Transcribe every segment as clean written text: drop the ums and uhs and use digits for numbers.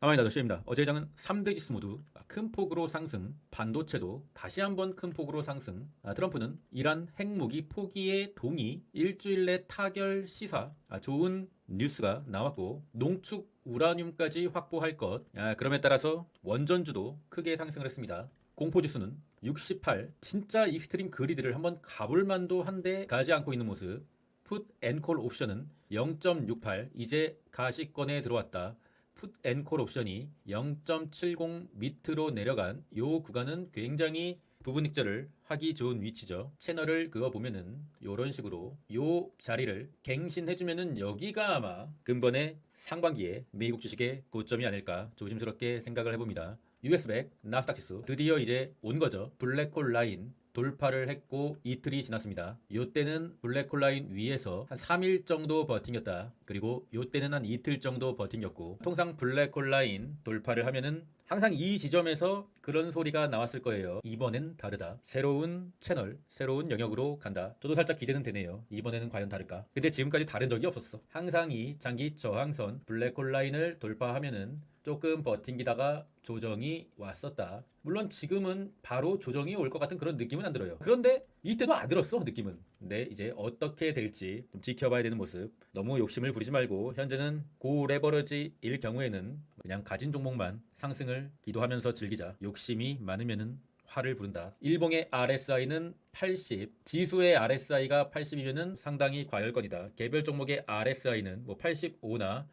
가만히 놔두십니다. 어제 장은 3대 지수 모두 큰 폭으로 상승, 반도체도 다시 한번 큰 폭으로 상승. 트럼프는 이란 핵무기 포기에 동의, 일주일 내 타결 시사. 좋은 뉴스가 나왔고 농축 우라늄까지 확보할 것. 그럼에 따라서 원전주도 크게 상승을 했습니다. 공포지수는 68. 진짜 익스트림 그리드를 한번 가볼 만도 한데 가지 않고 있는 모습. 풋 앤콜 옵션은 0.68. 이제 가시권에 들어왔다. 풋 앤콜 옵션이 0.70 밑으로 내려간 요 구간은 굉장히 부분 익절을 하기 좋은 위치죠. 채널을 그어보면은 요런 식으로 요 자리를 갱신해주면은 여기가 아마 근본의 상반기에 미국 주식의 고점이 아닐까 조심스럽게 생각을 해봅니다. US100 나스닥 지수 드디어 이제 온 거죠. 블랙홀 라인 돌파를 했고 이틀이 지났습니다. 요때는 블랙홀 라인 위에서 한 3일 정도 버팅겼다. 그리고 요때는 한 이틀 정도 버팅겼고 통상 블랙홀 라인 돌파를 하면은 항상 이 지점에서 그런 소리가 나왔을 거예요. 이번엔 다르다. 새로운 채널, 새로운 영역으로 간다. 저도 살짝 기대는 되네요. 이번에는 과연 다를까? 근데 지금까지 다른 적이 없었어. 항상 이 장기 저항선 블랙홀 라인을 돌파하면은 조금 버팅기다가 조정이 왔었다. 물론 지금은 바로 조정이 올 것 같은 그런 느낌은 안 들어요. 그런데 이때도 안 들었어, 느낌은. 근데 이제 어떻게 될지 좀 지켜봐야 되는 모습. 너무 욕심을 부리지 말고 현재는 고레버러지일 경우에는 그냥 가진 종목만 상승을 기도하면서 즐기자. 욕심이 많으면은 화를 부른다. 일봉의 RSI는 80, 지수의 RSI가 80이면은 상당히 과열권이다. 개별 종목의 RSI는 뭐 85나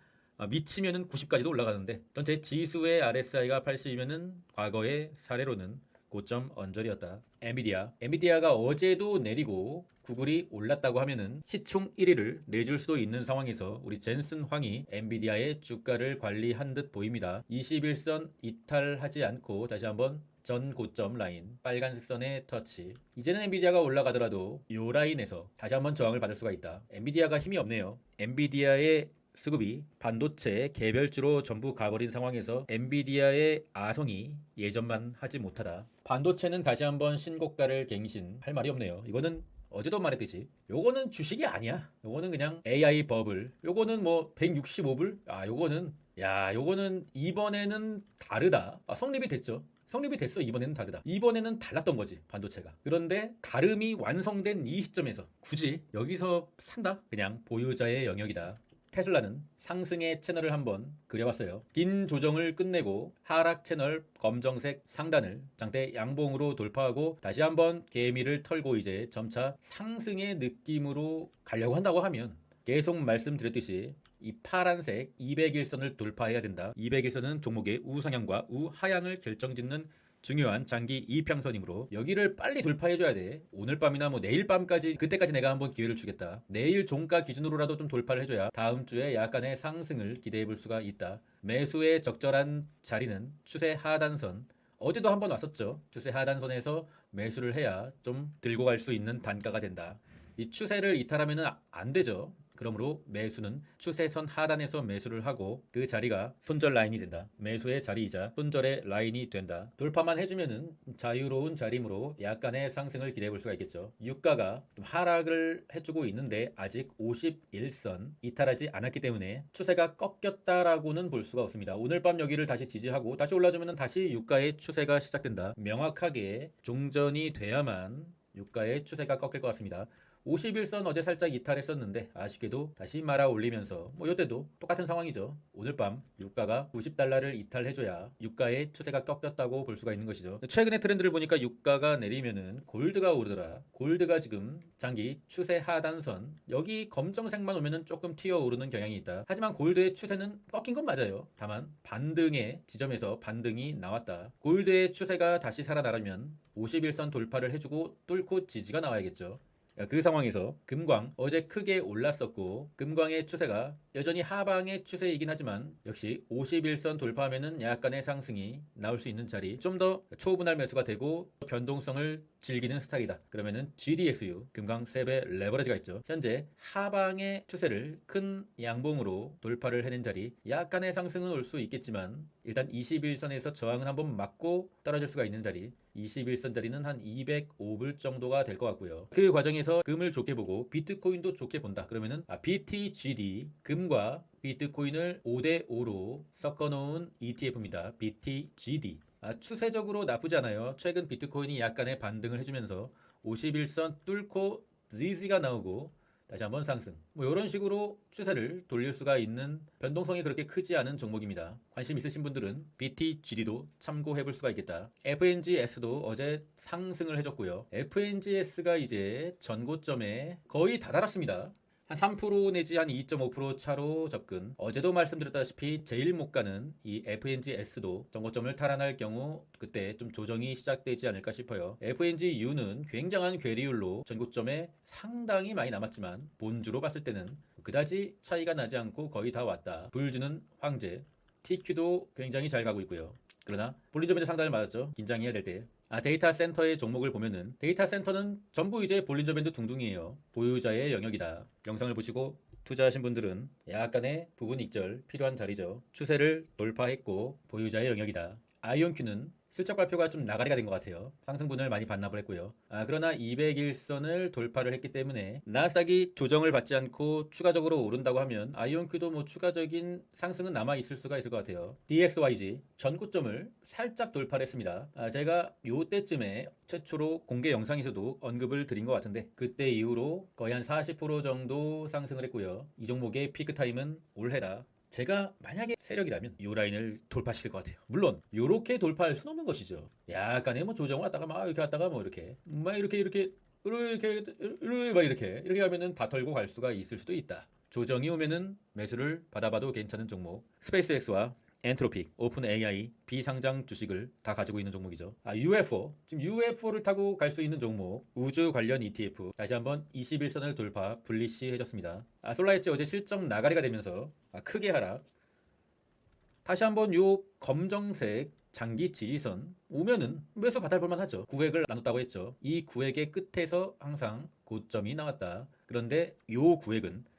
미치면은 90까지도 올라가는데 전체 지수의 RSI가 80이면은 과거의 사례로는 고점 언저리였다. 엔비디아가 어제도 내리고 구글이 올랐다고 하면은 시총 1위를 내줄 수도 있는 상황에서 우리 젠슨 황이 엔비디아의 주가를 관리한 듯 보입니다. 21선 이탈하지 않고 다시 한번 전 고점 라인 빨간색 선의 터치. 이제는 엔비디아가 올라가더라도 요 라인에서 다시 한번 저항을 받을 수가 있다. 엔비디아가 힘이 없네요. 엔비디아의 수급이 반도체 개별주로 전부 가버린 상황에서 엔비디아의 아성이 예전만 하지 못하다. 반도체는 다시 한번 신고가를 갱신할 말이 없네요. 이거는 어제도 말했듯이 요거는 주식이 아니야. 요거는 그냥 AI 버블. 요거는 뭐 165불? 요거는 이번에는 다르다. 성립이 됐죠. 성립이 됐어. 이번에는 다르다. 이번에는 달랐던 거지, 반도체가. 그런데 다름이 완성된 이 시점에서 굳이 여기서 산다? 그냥 보유자의 영역이다. 테슬라는 상승의 채널을 한번 그려봤어요. 긴 조정을 끝내고 하락 채널 검정색 상단을 장대 양봉으로 돌파하고 다시 한번 개미를 털고 이제 점차 상승의 느낌으로 가려고 한다고 하면 계속 말씀드렸듯이 이 파란색 200일선을 돌파해야 된다. 200일선은 종목의 우상향과 우하향을 결정짓는 중요한 장기 이평선이므로 여기를 빨리 돌파해줘야 돼. 오늘 밤이나 뭐 내일 밤까지 그때까지 내가 한번 기회를 주겠다. 내일 종가 기준으로라도 좀 돌파를 해줘야 다음 주에 약간의 상승을 기대해 볼 수가 있다. 매수의 적절한 자리는 추세 하단선. 어제도 한번 왔었죠. 추세 하단선에서 매수를 해야 좀 들고 갈 수 있는 단가가 된다. 이 추세를 이탈하면 안 되죠. 그러므로 매수는 추세선 하단에서 매수를 하고 그 자리가 손절 라인이 된다. 매수의 자리이자 손절의 라인이 된다. 돌파만 해주면은 자유로운 자리므로 약간의 상승을 기대해 볼 수가 있겠죠. 유가가 좀 하락을 해주고 있는데 아직 51선 이탈하지 않았기 때문에 추세가 꺾였다라고는 볼 수가 없습니다. 오늘 밤 여기를 다시 지지하고 다시 올라주면은 다시 유가의 추세가 시작된다. 명확하게 종전이 돼야만 유가의 추세가 꺾일 것 같습니다. 51선 어제 살짝 이탈했었는데 아쉽게도 다시 말아 올리면서 뭐 이때도 똑같은 상황이죠. 오늘 밤 유가가 90달러를 이탈해줘야 유가의 추세가 꺾였다고 볼 수가 있는 것이죠. 최근의 트렌드를 보니까 유가가 내리면은 골드가 오르더라. 골드가 지금 장기 추세 하단선 여기 검정색만 오면은 조금 튀어오르는 경향이 있다. 하지만 골드의 추세는 꺾인 건 맞아요. 다만 반등의 지점에서 반등이 나왔다. 골드의 추세가 다시 살아나려면 51선 돌파를 해주고 뚫고 지지가 나와야겠죠. 그 상황에서 금광 어제 크게 올랐었고 금광의 추세가 여전히 하방의 추세이긴 하지만 역시 51선 돌파하면은 약간의 상승이 나올 수 있는 자리 좀 더 초분할 매수가 되고 변동성을 즐기는 스타일이다. 그러면은 GDXU 금광 셉의 레버리지가 있죠. 현재 하방의 추세를 큰 양봉으로 돌파를 해낸 자리 약간의 상승은 올 수 있겠지만 일단 21선에서 저항은 한번 맞고 떨어질 수가 있는 자리 21선 자리는 한 205불 정도가 될 것 같고요. 그 과정에서 그래서 금을 좋게 보고 비트코인도 좋게 본다. 그러면은 BTGD 금과 비트코인을 5대5로 섞어놓은 ETF입니다. BTGD. 추세적으로 나쁘지 않아요. 최근 비트코인이 약간의 반등을 해주면서 51선 뚫고 ZZ가 나오고 다시 한번 상승. 이런 식으로 추세를 돌릴 수가 있는 변동성이 그렇게 크지 않은 종목입니다. 관심 있으신 분들은 BTGD도 참고해 볼 수가 있겠다. FNGS도 어제 상승을 해줬고요. FNGS가 이제 전고점에 거의 다다랐습니다. 한 3% 내지 한 2.5% 차로 접근. 어제도 말씀드렸다시피 제일 못 가는 이 FNGS도 전고점을 탈환할 경우 그때 좀 조정이 시작되지 않을까 싶어요. FNGU는 굉장한 괴리율로 전고점에 상당히 많이 남았지만 본주로 봤을 때는 그다지 차이가 나지 않고 거의 다 왔다. 불주는 황제. TQ도 굉장히 잘 가고 있고요. 그러나 볼린저밴드 상단을 맞았죠. 긴장해야 될 때. 데이터 센터의 종목을 보면은 데이터 센터는 전부 이제 볼린저밴드 둥둥이에요. 보유자의 영역이다. 영상을 보시고 투자하신 분들은 약간의 부분 익절 필요한 자리죠. 추세를 돌파했고 보유자의 영역이다. 아이온큐는 실적 발표가 좀 나가리가 된 것 같아요. 상승분을 많이 반납을 했고요. 그러나 201선을 돌파를 했기 때문에 나스닥이 조정을 받지 않고 추가적으로 오른다고 하면 아이온큐도 뭐 추가적인 상승은 남아 있을 수가 있을 것 같아요. DXYG 전고점을 살짝 돌파를 했습니다. 제가 요때쯤에 최초로 공개 영상에서도 언급을 드린 것 같은데 그때 이후로 거의 한 40% 정도 상승을 했고요. 이 종목의 피크 타임은 올해다. 제가 만약에 세력이라면 이 라인을 돌파시킬 것 같아요. 물론 요렇게 돌파할 수는 없는 것이죠. 약간의 뭐 조정을 왔다가 막 이렇게 왔다가 뭐 이렇게 막 이렇게 막 이렇게 가면은 다 털고 갈 수가 있을 수도 있다. 조정이 오면은 매수를 받아봐도 괜찮은 종목. 스페이스X와 엔트로픽, 오픈 AI, 비상장 주식을 다 가지고 있는 종목이죠. UFO. 지금 UFO를 타고 갈 수 있는 종목. 우주 관련 ETF. 다시 한번 21선을 돌파, 불리시 해줬습니다. 솔라엣지 어제 실적 나가리가 되면서 크게 하락. 다시 한번 요 검정색 장기 지지선 오면은 매수 받아볼만 하죠. 구획을 나눴다고 했죠. 이 구획의 끝에서 항상 고점이 나왔다. 그런데 요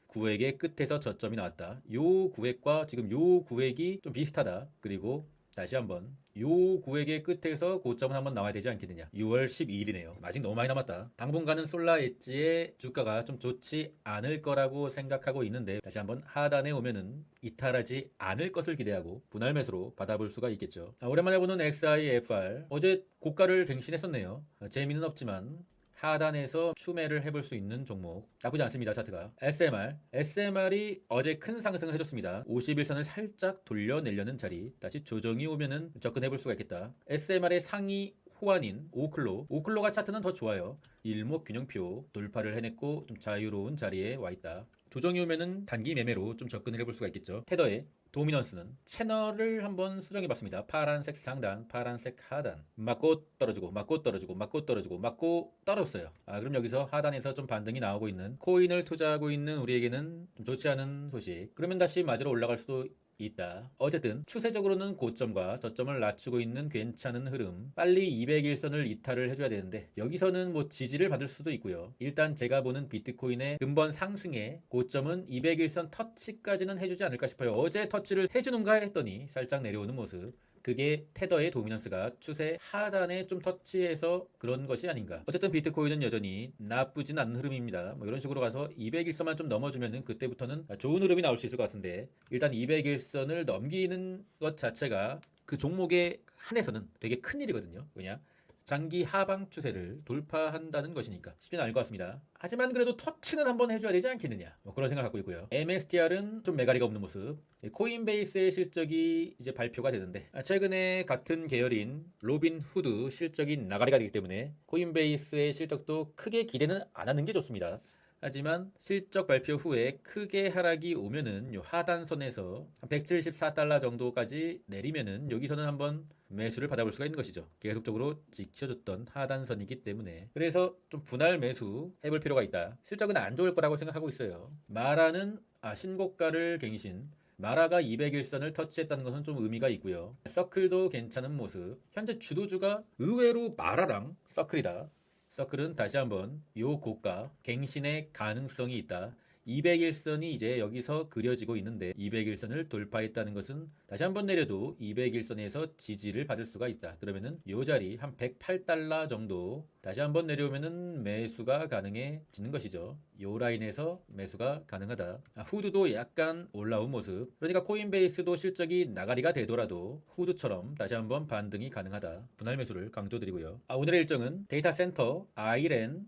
구획의 끝에서 저점이 나왔다. 요 구획과 지금 요 구획이 좀 비슷하다. 그리고 다시 한번 요 구획의 끝에서 고점은 한번 나와야 되지 않겠느냐. 6월 12일이네요. 아직 너무 많이 남았다. 당분간은 솔라엣지의 주가가 좀 좋지 않을 거라고 생각하고 있는데 다시 한번 하단에 오면은 이탈하지 않을 것을 기대하고 분할 매수로 받아볼 수가 있겠죠. 오랜만에 보는 XIFR 어제 고가를 갱신했었네요. 재미는 없지만 하단에서 추매를 해볼 수 있는 종목 나쁘지 않습니다. 차트가 SMR이 어제 큰 상승을 해줬습니다. 51선을 살짝 돌려내려는 자리 다시 조정이 오면은 접근해볼 수가 있겠다. SMR의 상위 호환인 오클로가 차트는 더 좋아요. 일목균형표 돌파를 해냈고 좀 자유로운 자리에 와있다. 조정이 오면은 단기 매매로 좀 접근을 해볼 수가 있겠죠. 테더의 도미넌스는 채널을 한번 수정해봤습니다. 파란색 상단, 파란색 하단. 맞고 떨어지고, 맞고 떨어지고, 맞고 떨어지고, 맞고 떨어졌어요. 그럼 여기서 하단에서 좀 반등이 나오고 있는 코인을 투자하고 있는 우리에게는 좀 좋지 않은 소식. 그러면 다시 맞으러 올라갈 수도 있다. 어쨌든 추세적으로는 고점과 저점을 낮추고 있는 괜찮은 흐름. 빨리 200일선을 이탈을 해줘야 되는데 여기서는 뭐 지지를 받을 수도 있고요. 일단 제가 보는 비트코인의 근본 상승의 고점은 200일선 터치까지는 해주지 않을까 싶어요. 어제 터치를 해주는가 했더니 살짝 내려오는 모습. 그게 테더의 도미넌스가 추세 하단에 좀 터치해서 그런 것이 아닌가. 어쨌든 비트코인은 여전히 나쁘진 않은 흐름입니다. 뭐 이런 식으로 가서 200일선만 좀 넘어주면은 그때부터는 좋은 흐름이 나올 수 있을 것 같은데 일단 200일선을 넘기는 것 자체가 그 종목에 한해서는 되게 큰 일이거든요. 왜냐? 장기 하방 추세를 돌파한다는 것이니까 쉽지는 않을 것 같습니다. 하지만 그래도 터치는 한번 해줘야 되지 않겠느냐 뭐 그런 생각 갖고 있고요. MSTR은 좀 매가리가 없는 모습. 코인베이스의 실적이 이제 발표가 되는데 최근에 같은 계열인 로빈후드 실적이 나가리가 되기 때문에 코인베이스의 실적도 크게 기대는 안 하는 게 좋습니다. 하지만 실적 발표 후에 크게 하락이 오면은 요 하단선에서 174달러 정도까지 내리면은 여기서는 한번 매수를 받아볼 수가 있는 것이죠. 계속적으로 지켜줬던 하단선이기 때문에 그래서 좀 분할 매수 해볼 필요가 있다. 실적은 안 좋을 거라고 생각하고 있어요. 마라는 신고가를 갱신. 마라가 200일선을 터치했다는 것은 좀 의미가 있고요. 서클도 괜찮은 모습. 현재 주도주가 의외로 마라랑 서클이다. 서클은 다시 한번 요 고가 갱신의 가능성이 있다. 200일선이 이제 여기서 그려지고 있는데 200일선을 돌파했다는 것은 다시 한번 내려도 200일선에서 지지를 받을 수가 있다. 그러면은 이 자리 한 108달러 정도 다시 한번 내려오면은 매수가 가능해지는 것이죠. 이 라인에서 매수가 가능하다. 후드도 약간 올라온 모습. 그러니까 코인베이스도 실적이 나가리가 되더라도 후드처럼 다시 한번 반등이 가능하다. 분할 매수를 강조드리고요. 오늘의 일정은 데이터 센터, 아이렌,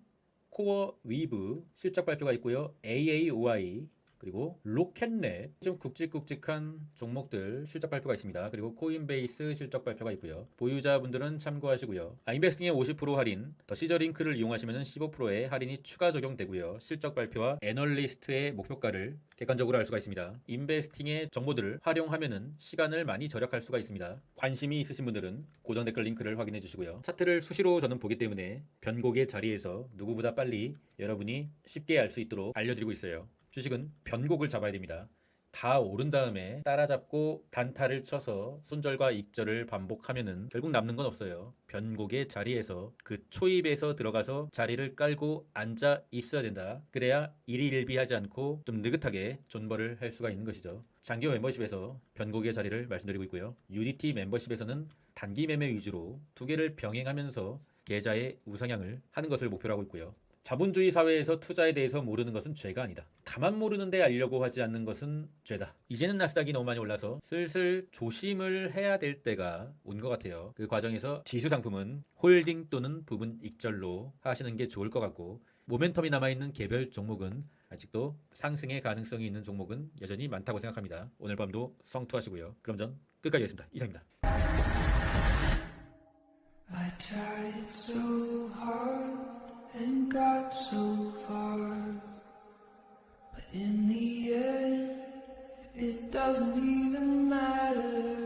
코어 위브 실적 발표가 있고요. AAOI 그리고 로켓넷 좀 굵직굵직한 종목들 실적 발표가 있습니다. 그리고 코인베이스 실적 발표가 있고요. 보유자분들은 참고하시고요. 인베스팅의 50% 할인, 더 시저링크를 이용하시면 15%의 할인이 추가 적용되고요. 실적 발표와 애널리스트의 목표가를 객관적으로 알 수가 있습니다. 인베스팅의 정보들을 활용하면 시간을 많이 절약할 수가 있습니다. 관심이 있으신 분들은 고정 댓글 링크를 확인해 주시고요. 차트를 수시로 저는 보기 때문에 변곡의 자리에서 누구보다 빨리 여러분이 쉽게 알 수 있도록 알려드리고 있어요. 주식은 변곡을 잡아야 됩니다. 다 오른 다음에 따라잡고 단타를 쳐서 손절과 익절을 반복하면은 결국 남는 건 없어요. 변곡의 자리에서 그 초입에서 들어가서 자리를 깔고 앉아 있어야 된다. 그래야 일희일비하지 않고 좀 느긋하게 존버를 할 수가 있는 것이죠. 장기호 멤버십에서 변곡의 자리를 말씀드리고 있고요. UDT 멤버십에서는 단기 매매 위주로 두 개를 병행하면서 계좌의 우상향을 하는 것을 목표로 하고 있고요. 자본주의 사회에서 투자에 대해서 모르는 것은 죄가 아니다. 다만 모르는데 알려고 하지 않는 것은 죄다. 이제는 나스닥이 너무 많이 올라서 슬슬 조심을 해야 될 때가 온 것 같아요. 그 과정에서 지수 상품은 홀딩 또는 부분 익절로 하시는 게 좋을 것 같고, 모멘텀이 남아있는 개별 종목은 아직도 상승의 가능성이 있는 종목은 여전히 많다고 생각합니다. 오늘 밤도 성투하시고요. 그럼 전 끝까지 하겠습니다. 이상입니다. I tried so hard and got so far, but in the end, it doesn't even matter.